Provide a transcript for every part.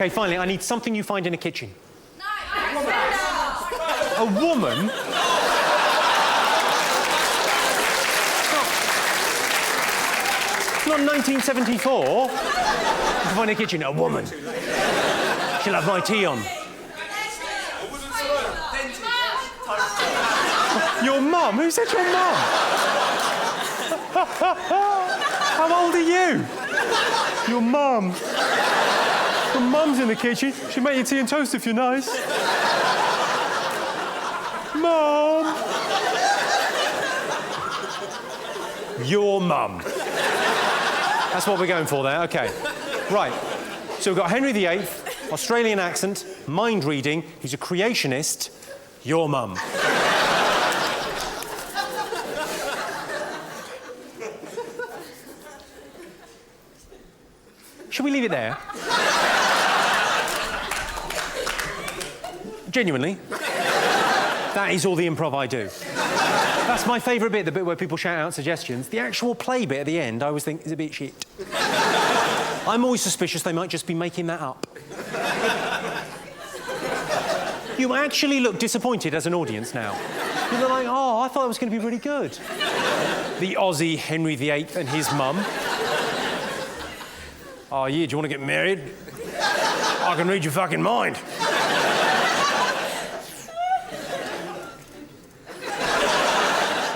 Okay, finally, I need something you find in a kitchen. No, a woman? It's not 1974. You can find in a kitchen, a woman. She'll have my tea on. Your mum? Who said your mum? How old are you? Your mum. Your mum's in the kitchen. She'll make you tea and toast if you're nice. Mum. Your mum. That's what we're going for there, OK. Right, so we've got Henry VIII, Australian accent, mind reading, he's a creationist, your mum. Should we leave it there? Genuinely. That is all the improv I do. That's my favourite bit, the bit where people shout out suggestions. The actual play bit at the end, I always think, is a bit shit. I'm always suspicious they might just be making that up. You actually look disappointed as an audience now. You're like, oh, I thought it was going to be really good. The Aussie Henry VIII and his mum. Oh, yeah, do you want to get married? I can read your fucking mind.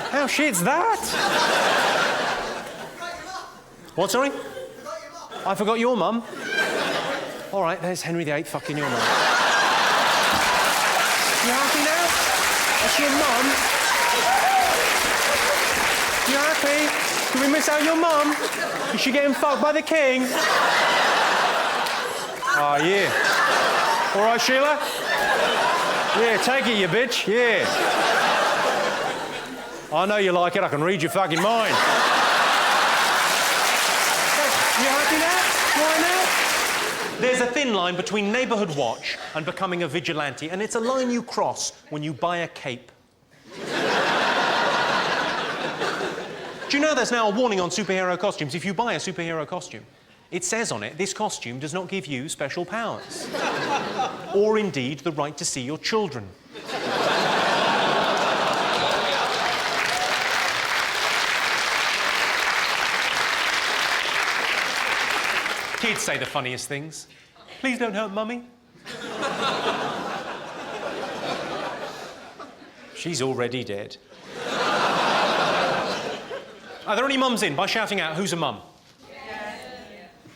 How shit's that? What, sorry? I forgot your mum. All right, there's Henry VIII fucking your mum. You happy now? That's your mum. You happy? Did we miss out your mum? Is she getting fucked by the king? Oh, yeah. All right, Sheila? Yeah, take it, you bitch. Yeah. I know you like it. I can read your fucking mind. You happy now? Why now? There's a thin line between neighbourhood watch and becoming a vigilante, and it's a line you cross when you buy a cape. Do you know there's now a warning on superhero costumes? If you buy a superhero costume, it says on it, this costume does not give you special powers. Or indeed the right to see your children. Kids say the funniest things. Please don't hurt Mummy. She's already dead. Are there any mums in? By shouting out, who's a mum? Yeah.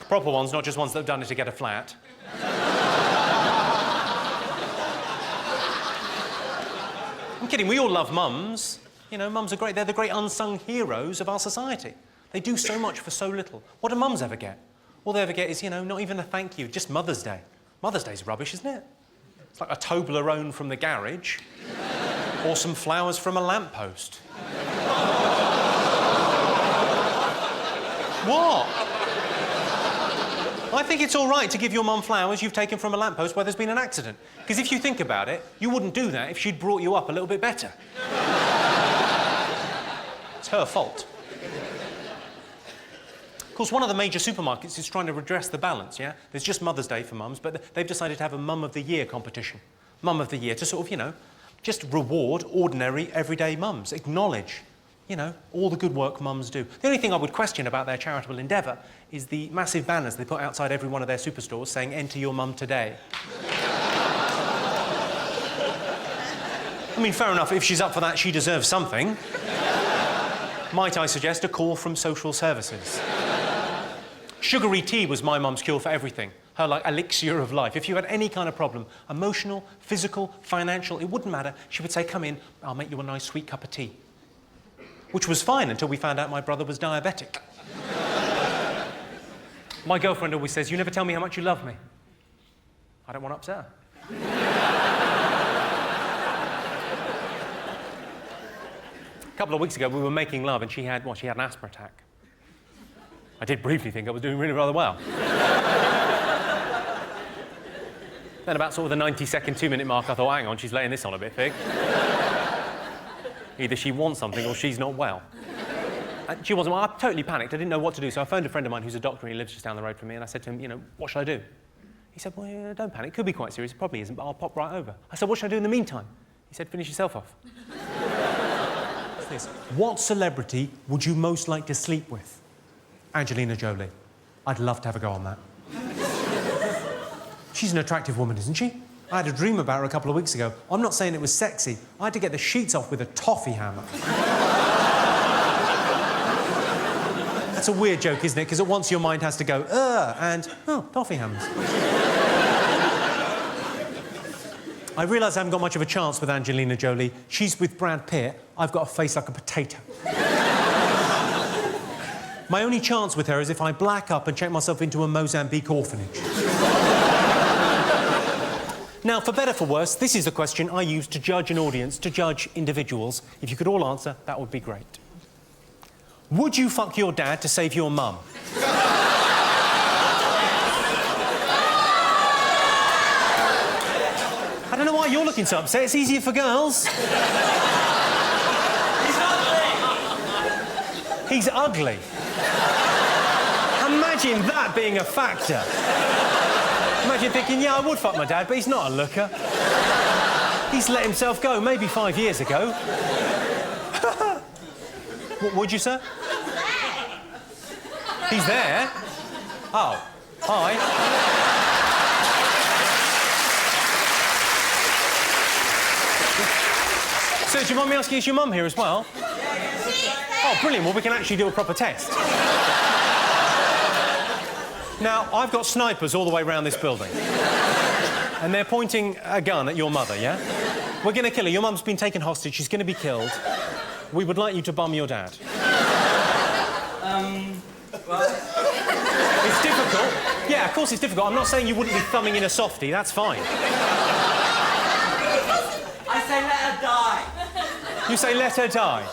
Proper ones, not just ones that have done it to get a flat. I'm kidding, we all love mums. You know, mums are great. They're the great unsung heroes of our society. They do so much for so little. What do mums ever get? All they ever get is, you know, not even a thank you, just Mother's Day. Mother's Day's rubbish, isn't it? It's like a Toblerone from the garage or some flowers from a lamppost. What? I think it's all right to give your mum flowers you've taken from a lamppost where there's been an accident. Because if you think about it, you wouldn't do that if she'd brought you up a little bit better. It's her fault. Of course, one of the major supermarkets is trying to redress the balance, yeah? There's just Mother's Day for mums, but they've decided to have a Mum of the Year competition. Mum of the Year to sort of, you know, just reward ordinary, everyday mums. Acknowledge, you know, all the good work mums do. The only thing I would question about their charitable endeavour is the massive banners they put outside every one of their superstores saying, enter your mum today. I mean, fair enough, if she's up for that, she deserves something. Might I suggest a call from social services? Sugary tea was my mum's cure for everything. Her, like, elixir of life. If you had any kind of problem, emotional, physical, financial, it wouldn't matter. She would say, come in, I'll make you a nice sweet cup of tea. Which was fine until we found out my brother was diabetic. My girlfriend always says, you never tell me how much you love me. I don't want to upset her. A couple of weeks ago, we were making love and she had an asthma attack. I did briefly think I was doing really rather well. Then about sort of the 90-second, 2-minute mark, I thought, hang on, she's laying this on a bit thick. Either she wants something or she's not well. And she wasn't well. I totally panicked. I didn't know what to do, so I phoned a friend of mine who's a doctor and he lives just down the road from me, and I said to him, you know, what should I do? He said, well, yeah, don't panic. It could be quite serious. It probably isn't, but I'll pop right over. I said, what should I do in the meantime? He said, finish yourself off. What's this? What celebrity would you most like to sleep with? Angelina Jolie. I'd love to have a go on that. She's an attractive woman, isn't she? I had a dream about her a couple of weeks ago. I'm not saying it was sexy. I had to get the sheets off with a toffee hammer. That's a weird joke, isn't it? Because at once your mind has to go, and, oh, toffee hammers. I realise I haven't got much of a chance with Angelina Jolie. She's with Brad Pitt. I've got a face like a potato. My only chance with her is if I black up and check myself into a Mozambique orphanage. Now, for better, for worse, this is the question I use to judge an audience, to judge individuals. If you could all answer, that would be great. Would you fuck your dad to save your mum? I don't know why you're looking so upset. It's easier for girls. He's ugly. He's ugly. Imagine that being a factor. Imagine thinking, yeah, I would fuck my dad, but he's not a looker. He's let himself go maybe 5 years ago. What would you say? He's there? Oh, hi. So, do you mind me asking, is your mum here as well? Oh, brilliant. Well, we can actually do a proper test. Now, I've got snipers all the way around this building. And they're pointing a gun at your mother, yeah? We're going to kill her. Your mum's been taken hostage. She's going to be killed. We would like you to bum your dad. Well... It's difficult. Yeah, of course it's difficult. I'm not saying you wouldn't be thumbing in a softie. That's fine. I say let her die. You say let her die?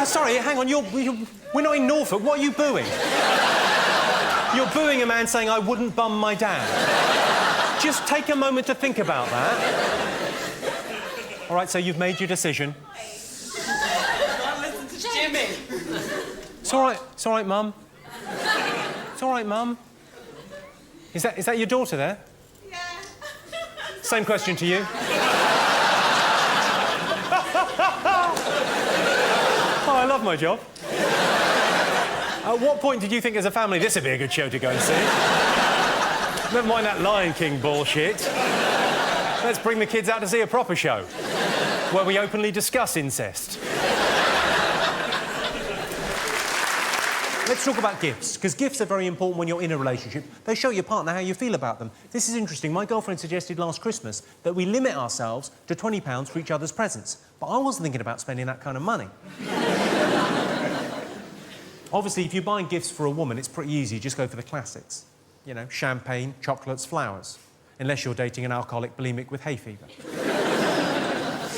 Sorry, hang on, we're not in Norfolk. What are you booing? You're booing a man saying, I wouldn't bum my dad. Just take a moment to think about that. All right, so you've made your decision. Don't listen to Jimmy. It's all right, Mum. It's all right, Mum. Is that your daughter there? Yeah. Same question to you. Oh, I love my job. At what point did you think, as a family, this would be a good show to go and see? Never mind that Lion King bullshit. Let's bring the kids out to see a proper show, where we openly discuss incest. Let's talk about gifts, because gifts are very important when you're in a relationship. They show your partner how you feel about them. This is interesting. My girlfriend suggested last Christmas that we limit ourselves to £20 for each other's presents. But I wasn't thinking about spending that kind of money. Obviously, if you're buying gifts for a woman, it's pretty easy. Just go for the classics. You know, champagne, chocolates, flowers. Unless you're dating an alcoholic bulimic with hay fever.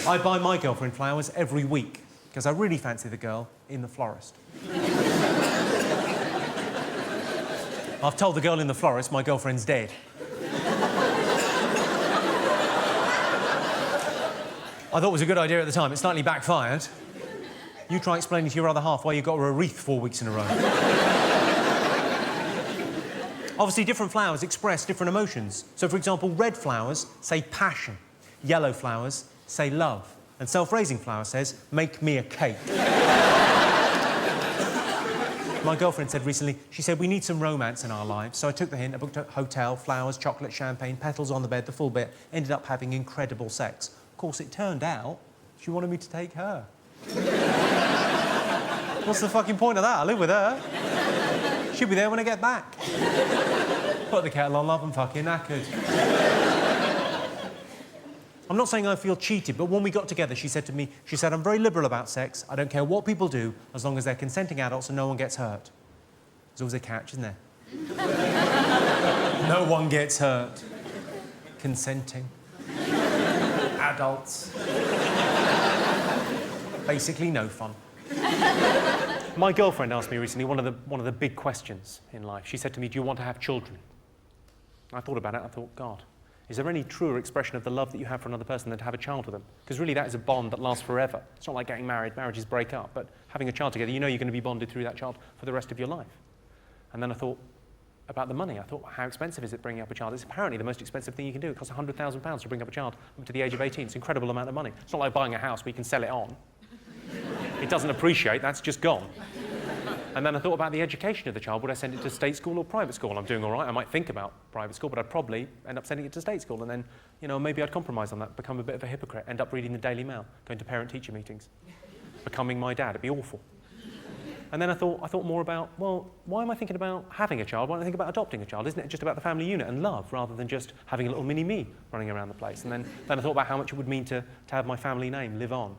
I buy my girlfriend flowers every week, because I really fancy the girl in the florist. I've told the girl in the florist my girlfriend's dead. I thought it was a good idea at the time. It slightly backfired. You try explaining to your other half why you got her a wreath 4 weeks in a row. Obviously, different flowers express different emotions. So, for example, red flowers say passion. Yellow flowers say love. And self-raising flower says, make me a cake. My girlfriend said recently, she said, we need some romance in our lives. So I took the hint, I booked a hotel, flowers, chocolate, champagne, petals on the bed, the full bit. Ended up having incredible sex. Of course, it turned out she wanted me to take her. What's the fucking point of that? I live with her. She'll be there when I get back. Put the kettle on, love, and fucking knackered. I'm not saying I feel cheated, but when we got together, she said to me, I'm very liberal about sex. I don't care what people do, as long as they're consenting adults and no one gets hurt. There's always a catch, isn't there? No one gets hurt. Consenting. Adults. Basically, no fun. My girlfriend asked me recently one of the big questions in life. She said to me, do you want to have children? I thought about it. I thought, God, Is there any truer expression of the love that you have for another person than to have a child with them? Because really that is a bond that lasts forever. It's not like getting married. Marriages break up. But having a child together, you know you're going to be bonded through that child for the rest of your life. And then I thought about the money. I thought, how expensive is it bringing up a child? It's apparently the most expensive thing you can do. It costs £100,000 to bring up a child up to the age of 18. It's an incredible amount of money. It's not like buying a house where you can sell it on. It doesn't appreciate, that's just gone. And then I thought about the education of the child. Would I send it to state school or private school? I'm doing all right. I might think about private school, but I'd probably end up sending it to state school. And then, you know, maybe I'd compromise on that, become a bit of a hypocrite, end up reading the Daily Mail, going to parent-teacher meetings, becoming my dad. It'd be awful. And then I thought more about, well, why am I thinking about having a child? Why don't I think about adopting a child? Isn't it just about the family unit and love, rather than just having a little mini-me running around the place? And then I thought about how much it would mean to have my family name live on.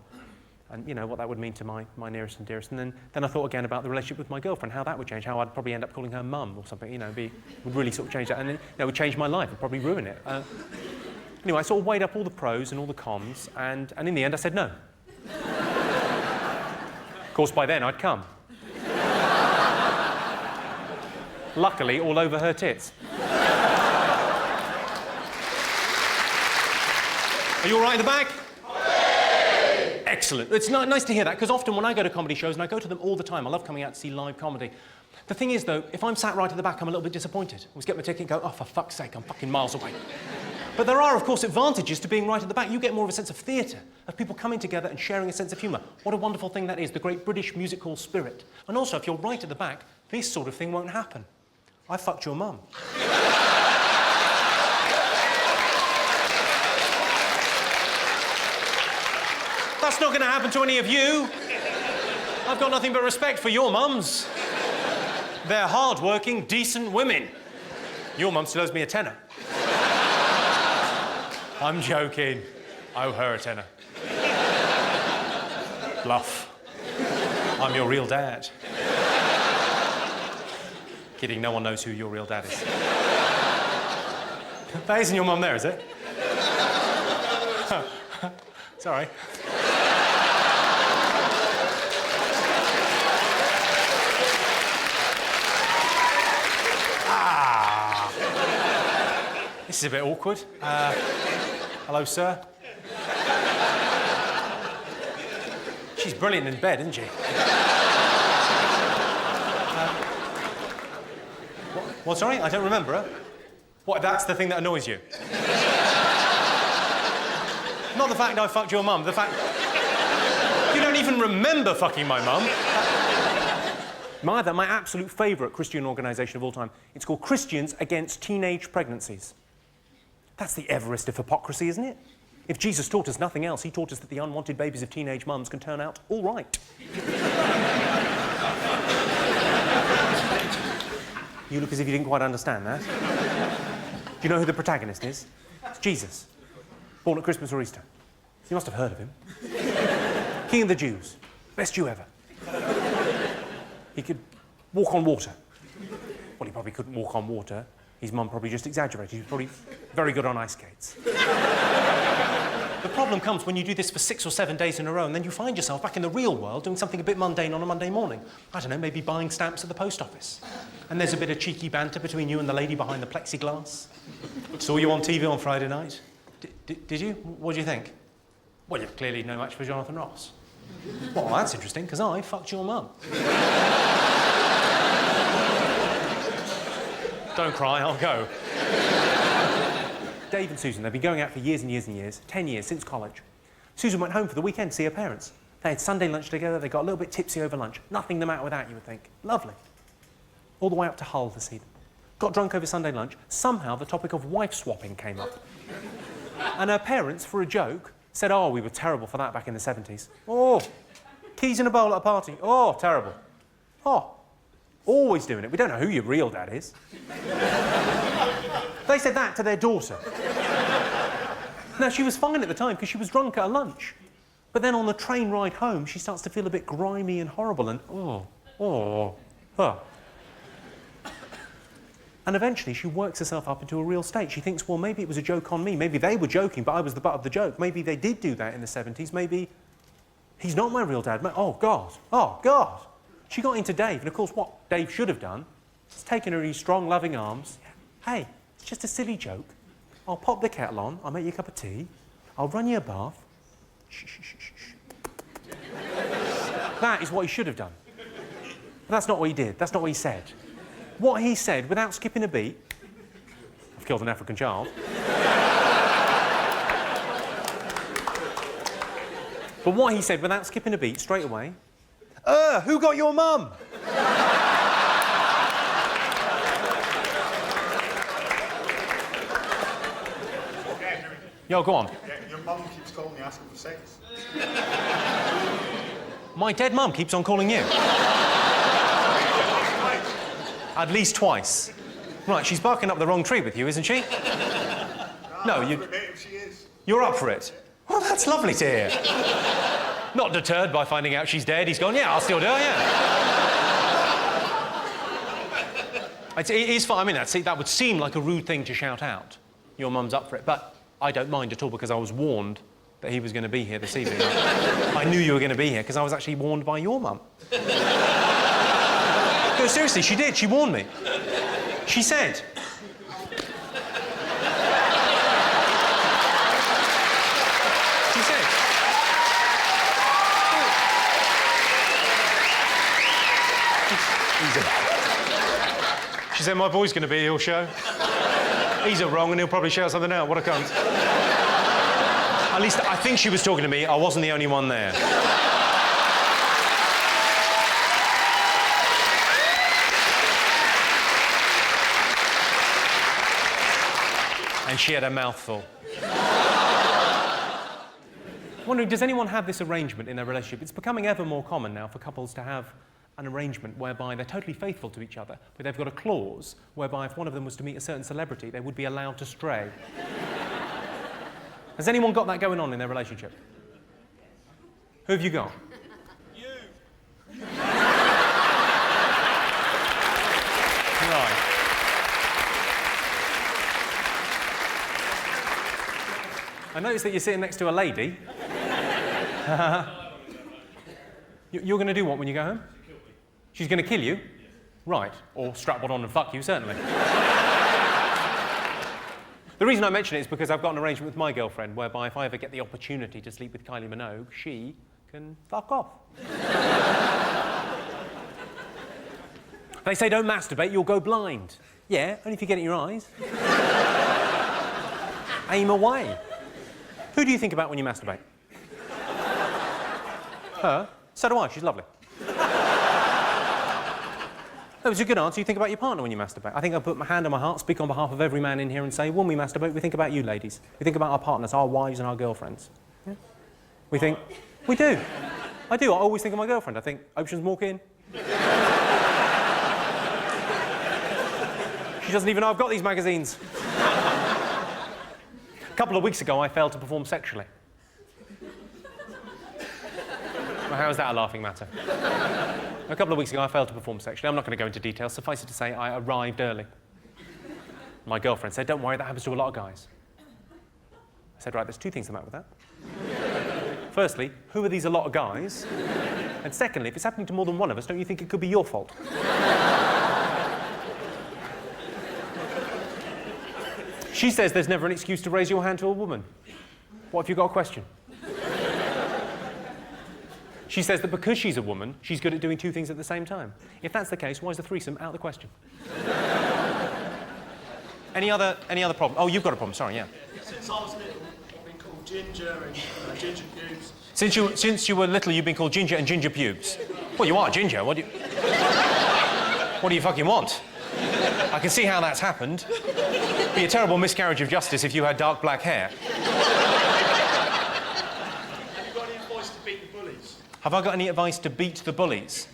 And, you know, what that would mean to my nearest and dearest. And then I thought again about the relationship with my girlfriend, how that would change, how I'd probably end up calling her mum or something, you know, would really sort of change that. And then, it would change my life, it'd probably ruin it. Anyway, I sort of weighed up all the pros and all the cons, and in the end I said no. Of course, by then I'd come. Luckily, all over her tits. Are you all right in the back? Excellent. It's nice to hear that, because often when I go to comedy shows, and I go to them all the time, I love coming out to see live comedy. The thing is, though, if I'm sat right at the back, I'm a little bit disappointed. I always get my ticket and go, oh, for fuck's sake, I'm fucking miles away. But there are, of course, advantages to being right at the back. You get more of a sense of theatre, of people coming together and sharing a sense of humour. What a wonderful thing that is, the great British music hall spirit. And also, if you're right at the back, this sort of thing won't happen. I fucked your mum. That's not going to happen to any of you. I've got nothing but respect for your mums. They're hard-working, decent women. Your mum still owes me a tenner. I'm joking. I owe her a tenner. Bluff. I'm your real dad. Kidding, no one knows who your real dad is. That isn't your mum there, is it? Sorry. This is a bit awkward. Hello, sir. She's brilliant in bed, isn't she? What, sorry? I don't remember her. What, that's the thing that annoys you? Not the fact I fucked your mum, the fact... You don't even remember fucking my mum. My absolute favourite Christian organisation of all time. It's called Christians Against Teenage Pregnancies. That's the Everest of hypocrisy, isn't it? If Jesus taught us nothing else, he taught us that the unwanted babies of teenage mums can turn out all right. You look as if you didn't quite understand that. Do you know who the protagonist is? It's Jesus. Born at Christmas or Easter. You must have heard of him. King of the Jews. Best Jew ever. He could walk on water. Well, he probably couldn't walk on water. His mum probably just exaggerated. He was probably very good on ice skates. The problem comes when you do this for 6 or 7 days in a row, and then you find yourself back in the real world doing something a bit mundane on a Monday morning. I don't know, maybe buying stamps at the post office. And there's a bit of cheeky banter between you and the lady behind the plexiglass. Saw you on TV on Friday night. Did you? What do you think? Well, you're clearly no match for Jonathan Ross. Well, that's interesting, because I fucked your mum. Don't cry, I'll go. Dave and Susan, they've been going out for years and years and years, 10 years, since college. Susan went home for the weekend to see her parents. They had Sunday lunch together, they got a little bit tipsy over lunch. Nothing the matter with that, you would think. Lovely. All the way up to Hull to see them. Got drunk over Sunday lunch. Somehow the topic of wife swapping came up. And her parents, for a joke, said, oh, we were terrible for that back in the 70s. Oh, keys in a bowl at a party. Oh, terrible. Oh, always doing it. We don't know who your real dad is. They said that to their daughter. Now, she was fine at the time because she was drunk at a lunch. But then on the train ride home, she starts to feel a bit grimy and horrible and, oh. And eventually she works herself up into a real state. She thinks, well, maybe it was a joke on me. Maybe they were joking, but I was the butt of the joke. Maybe they did do that in the 70s. Maybe he's not my real dad. Oh, God. Oh, God. She got into Dave, and of course what Dave should have done is taken her in his strong, loving arms. Hey, it's just a silly joke. I'll pop the kettle on, I'll make you a cup of tea, I'll run you a bath. Shh, shh, shh, shh, shh. That is what he should have done. But that's not what he did. That's not what he said. What he said, without skipping a beat, I've killed an African child. But what he said, without skipping a beat, straight away, who got your mum? Yo, go on. Yeah, your mum keeps calling you asking for sex. My dead mum keeps on calling you. At least twice. Right, she's barking up the wrong tree with you, isn't she? No, you... She is. You're up for it? Well, that's lovely to hear. Not deterred by finding out she's dead, he's gone, yeah, I'll still do it, yeah. It is fine. I mean, that would seem like a rude thing to shout out. Your mum's up for it, but I don't mind at all because I was warned that he was going to be here this evening. I knew you were going to be here because I was actually warned by your mum. No, seriously, she did. She warned me. She said... She said... She said, my boy's going to be here, he'll show. He's wrong and he'll probably shout something out. What a cunt. At least I think she was talking to me. I wasn't the only one there. And she had a mouthful. Wondering, does anyone have this arrangement in their relationship? It's becoming ever more common now for couples to have an arrangement whereby they're totally faithful to each other, but they've got a clause whereby if one of them was to meet a certain celebrity, they would be allowed to stray. Has anyone got that going on in their relationship? Who have you got? You. Right. I noticed that you're sitting next to a lady. You're going to do what when you go home? She's going to kill you? Right. Or strap one on and fuck you, certainly. The reason I mention it is because I've got an arrangement with my girlfriend whereby if I ever get the opportunity to sleep with Kylie Minogue, she can fuck off. They say don't masturbate, you'll go blind. Yeah, only if you get it in your eyes. Aim away. Who do you think about when you masturbate? Her? So do I, she's lovely. That was a good answer. You think about your partner when you masturbate. I think I'll put my hand on my heart, speak on behalf of every man in here and say, when we masturbate, we think about you ladies. We think about our partners, our wives and our girlfriends. Yeah? We think... We do. I do. I always think of my girlfriend. I think, Ocean's walk in. She doesn't even know I've got these magazines. A couple of weeks ago, I failed to perform sexually. Well, how is that a laughing matter? A couple of weeks ago, I failed to perform sexually. I'm not going to go into details. Suffice it to say, I arrived early. My girlfriend said, don't worry, that happens to a lot of guys. I said, right, there's two things the matter with that. Firstly, who are these a lot of guys? And secondly, if it's happening to more than one of us, don't you think it could be your fault? She says there's never an excuse to raise your hand to a woman. What if you've got a question? She says that because she's a woman, she's good at doing two things at the same time. If that's the case, why is the threesome out of the question? Any other problem? Oh, you've got a problem, sorry, yeah. Since I was little, I've been called Ginger and Ginger Pubes. Since you were little, you've been called Ginger and Ginger Pubes. Well, you are Ginger. What do you fucking want? I can see how that's happened. It'd be a terrible miscarriage of justice if you had dark black hair. Have I got any advice to beat the bullies?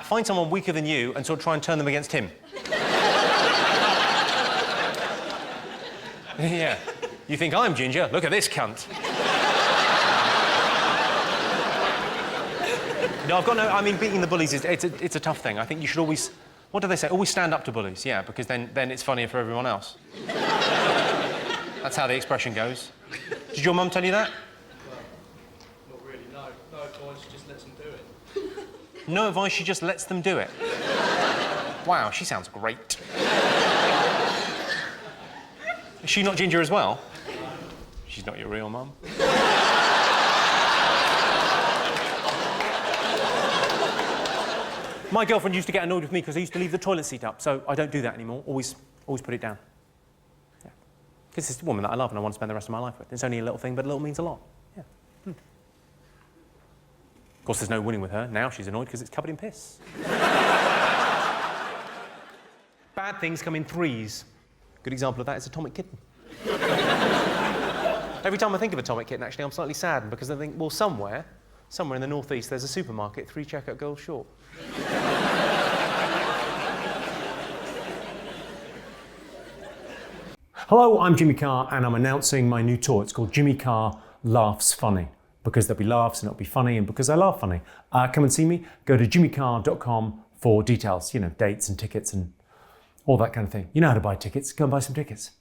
Find someone weaker than you and sort of try and turn them against him. Yeah. You think I'm Ginger? Look at this cunt. No, I've got no... I mean, beating the bullies is... It's a tough thing. I think you should always... What do they say? Always stand up to bullies, yeah, because then it's funnier for everyone else. That's how the expression goes. Did your mum tell you that? No advice, she just lets them do it. Wow, she sounds great. Is she not ginger as well? She's not your real mum. My girlfriend used to get annoyed with me because I used to leave the toilet seat up, so I don't do that anymore. Always put it down. Yeah. Because it's a woman that I love and I want to spend the rest of my life with. It's only a little thing, but a little means a lot. Yeah. Of course, there's no winning with her. Now she's annoyed because it's covered in piss. Bad things come in threes. Good example of that is Atomic Kitten. Every time I think of Atomic Kitten, actually, I'm slightly saddened because I think, well, somewhere in the northeast, there's a supermarket 3 checkout girls short. Hello, I'm Jimmy Carr, and I'm announcing my new tour. It's called Jimmy Carr Laughs Funny, because there'll be laughs and it'll be funny, and because I laugh funny. Come and see me. Go to jimmycarr.com for details, you know, dates and tickets and all that kind of thing. You know how to buy tickets. Go and buy some tickets.